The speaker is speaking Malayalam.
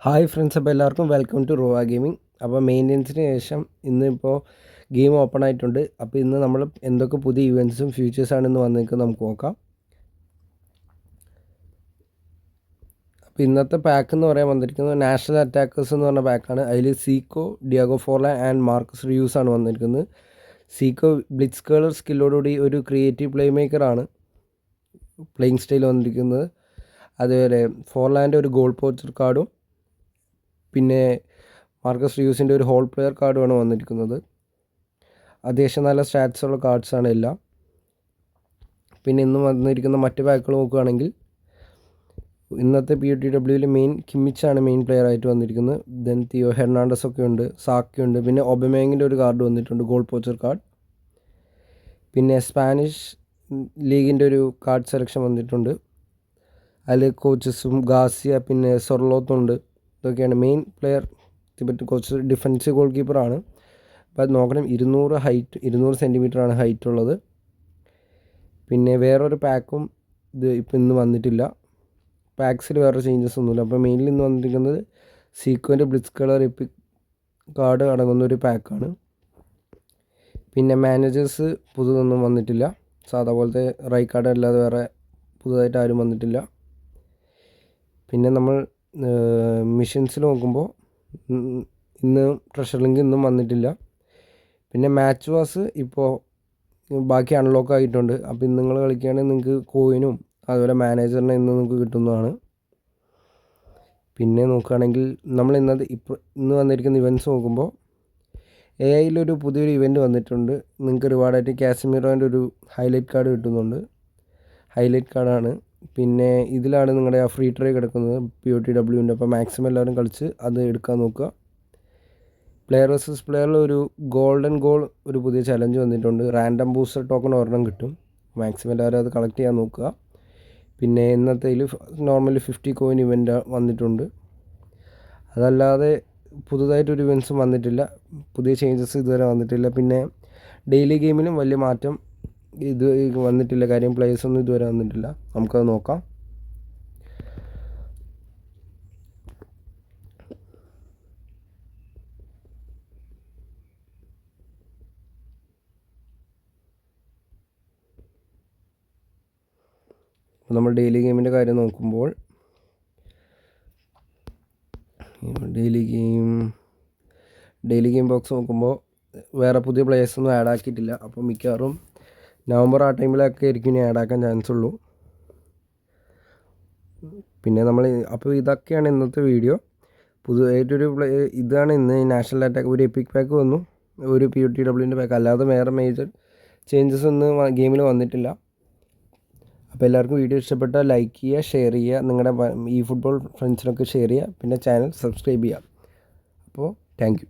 ഹായ് ഫ്രണ്ട്സ്, അപ്പോൾ എല്ലാവർക്കും വെൽക്കം ടു റോവ ഗെയിമിംഗ്. അപ്പോൾ മെയിൻ്റെനൻസിന് ശേഷം ഇന്നിപ്പോൾ ഗെയിം ഓപ്പൺ ആയിട്ടുണ്ട്. അപ്പോൾ ഇന്ന് നമ്മൾ എന്തൊക്കെ പുതിയ ഇവൻറ്റ്സും ഫ്യൂച്ചേഴ്സാണ് ഇന്ന് വന്നേക്കുന്നത് നമുക്ക് നോക്കാം. അപ്പോൾ ഇന്നത്തെ പാക്ക് എന്ന് പറയാൻ വന്നിരിക്കുന്നത് നാഷണൽ അറ്റാക്കേഴ്സ് എന്ന് പറഞ്ഞ പാക്കാണ്. അതിൽ Zico, Diego Forlan and Marcus Reus ആണ് വന്നിരിക്കുന്നത്. സീക്കോ ബ്ലിറ്റ്സ് കേളർ സ്കില്ലോടുകൂടി ഒരു ക്രിയേറ്റീവ് പ്ലേ മേക്കറാണ് പ്ലേയിങ് സ്റ്റൈൽ വന്നിരിക്കുന്നത്. അതുപോലെ ഫോർലാൻ്റെ ഒരു ഗോൾ പോച്ചർ കാർഡും പിന്നെ മാർക്കസ് റിയൂസിൻ്റെ ഒരു ഹോൾ പ്ലെയർ കാർഡുമാണ് വന്നിരിക്കുന്നത്. അത്യാവശ്യം നല്ല സ്റ്റാറ്റ്സ് ഉള്ള കാർഡ്സാണ് എല്ലാം. പിന്നെ ഇന്ന് വന്നിരിക്കുന്ന മറ്റ് പാക്കുകൾ നോക്കുകയാണെങ്കിൽ ഇന്നത്തെ PUTWയിൽ മെയിൻ കിമ്മിച്ചാണ് മെയിൻ പ്ലെയർ ആയിട്ട് വന്നിരിക്കുന്നത്. ദെൻ തിയോ ഹെർണാണ്ടസ് ഒക്കെ ഉണ്ട്, സാക്കിയുണ്ട്, പിന്നെ ഒബമേങ്ങിൻ്റെ ഒരു കാർഡ് വന്നിട്ടുണ്ട്, ഗോൾ പോച്ചർ കാർഡ്. പിന്നെ സ്പാനിഷ് ലീഗിൻ്റെ ഒരു കാർഡ് സെലക്ഷൻ വന്നിട്ടുണ്ട്. അതിൽ കോച്ചസും ഗാസിയ പിന്നെ സൊർലോത്തുണ്ട്. ഇതൊക്കെയാണ് മെയിൻ പ്ലെയർ. പറ്റി കുറച്ച് ഡിഫൻസീവ് ഗോൾ കീപ്പറാണ്. അപ്പോൾ അത് നോക്കണം, 200 സെൻറ്റിമീറ്ററാണ് ഹൈറ്റ് ഉള്ളത്. പിന്നെ വേറൊരു പാക്കും ഇപ്പോൾ ഇന്ന് വന്നിട്ടില്ല. പാക്സിൽ വേറെ ചേഞ്ചസ് ഒന്നുമില്ല. അപ്പോൾ മെയിൻലി ഇന്ന് വന്നിരിക്കുന്നത് സീക്കോൻ്റെ ബ്ലിറ്റ്സ് കളർ എപ്പിക് കാർഡ് അടങ്ങുന്ന ഒരു പാക്കാണ്. പിന്നെ മാനേജേഴ്സ് പുതുതൊന്നും വന്നിട്ടില്ല. സാധാ പോലത്തെ റൈ കാർഡ് അല്ലാതെ വേറെ പുതുതായിട്ട് ആരും വന്നിട്ടില്ല. പിന്നെ നമ്മൾ മിഷൻസിൽ നോക്കുമ്പോൾ ഇന്ന് ട്രഷർ ലിങ്ക് ഇന്നും വന്നിട്ടില്ല. പിന്നെ മാച്ച് വാസ് ഇപ്പോൾ ബാക്കി അൺലോക്ക് ആയിട്ടുണ്ട്. അപ്പോൾ ഇന്ന് നിങ്ങൾ കളിക്കുകയാണെങ്കിൽ നിങ്ങൾക്ക് കോയിനും അതുപോലെ മാനേജറിനെ ഇന്ന് നിങ്ങൾക്ക് കിട്ടുന്നതാണ്. പിന്നെ നോക്കുകയാണെങ്കിൽ നമ്മൾ ഇന്ന് വന്നിരിക്കുന്ന ഇവൻറ്റ്സ് നോക്കുമ്പോൾ AIയിലൊരു പുതിയൊരു ഇവൻറ്റ് വന്നിട്ടുണ്ട്. നിങ്ങൾക്ക് റിവാർഡായിട്ട് കാസിമിറോൻ്റെ ഒരു ഹൈലൈറ്റ് കാർഡ് കിട്ടുന്നുണ്ട്. ഹൈലൈറ്റ് കാർഡാണ്. പിന്നെ ഇതിലാണ് നിങ്ങളുടെ ആ ഫ്രീ ട്രൈ കിടക്കുന്നത് PUTWൻ്റെ. അപ്പോൾ മാക്സിമം എല്ലാവരും കളിച്ച് അത് എടുക്കാൻ നോക്കുക. പ്ലെയർ വേഴ്സസ് പ്ലെയറിൽ ഒരു ഗോൾഡൻ ഗോൾ ഒരു പുതിയ ചലഞ്ച് വന്നിട്ടുണ്ട്. റാൻഡം ബൂസ്റ്റർ ടോക്കൺ ഒരെണ്ണം കിട്ടും. മാക്സിമം എല്ലാവരും അത് കളക്ട് ചെയ്യാൻ നോക്കുക. പിന്നെ ഇന്നത്തേൽ നോർമലി 50 കോയിൻ ഇവൻ്റ് വന്നിട്ടുണ്ട്. അതല്ലാതെ പുതുതായിട്ടൊരു ഇവൻറ്റ്സും വന്നിട്ടില്ല. പുതിയ ചേഞ്ചസ് ഇതുവരെ വന്നിട്ടില്ല. പിന്നെ ഡെയിലി ഗെയിമിലും വലിയ മാറ്റം ഇത് വന്നിട്ടില്ല. കാര്യം പ്ലേയേഴ്സൊന്നും ഇതുവരെ വന്നിട്ടില്ല. നമുക്കത് നോക്കാം. നമ്മൾ ഡെയിലി ഗെയിമിൻ്റെ കാര്യം നോക്കുമ്പോൾ ഡെയിലി ഗെയിം ബോക്സ് നോക്കുമ്പോൾ വേറെ പുതിയ പ്ലേയേഴ്സൊന്നും ആഡ് ആക്കിയിട്ടില്ല. അപ്പോൾ മിക്കവാറും നവംബർ ആ ടൈമിലൊക്കെ ആയിരിക്കും ഇനി ആഡ് ആക്കാൻ ചാൻസ് ഉള്ളൂ. പിന്നെ അപ്പോൾ ഇതൊക്കെയാണ് ഇന്നത്തെ വീഡിയോ. പുതുതായിട്ടൊരു ഇതാണ് ഇന്ന് നാഷണൽ അറ്റാക്ക് ഒരു എപ്പിക് പാക്ക് വന്നു, ഒരു PUTWൻ്റെ പാക്ക്. അല്ലാതെ വേറെ മേജർ ചേഞ്ചസ് ഒന്നും ഗെയിമിൽ വന്നിട്ടില്ല. അപ്പോൾ എല്ലാവർക്കും വീഡിയോ ഇഷ്ടപ്പെട്ടാൽ ലൈക്ക് ചെയ്യുക, ഷെയർ ചെയ്യുക, നിങ്ങളുടെ ഈ ഫുട്ബോൾ ഫ്രണ്ട്സിനൊക്കെ ഷെയർ ചെയ്യുക. പിന്നെ ചാനൽ സബ്സ്ക്രൈബ് ചെയ്യുക. അപ്പോൾ താങ്ക് യു.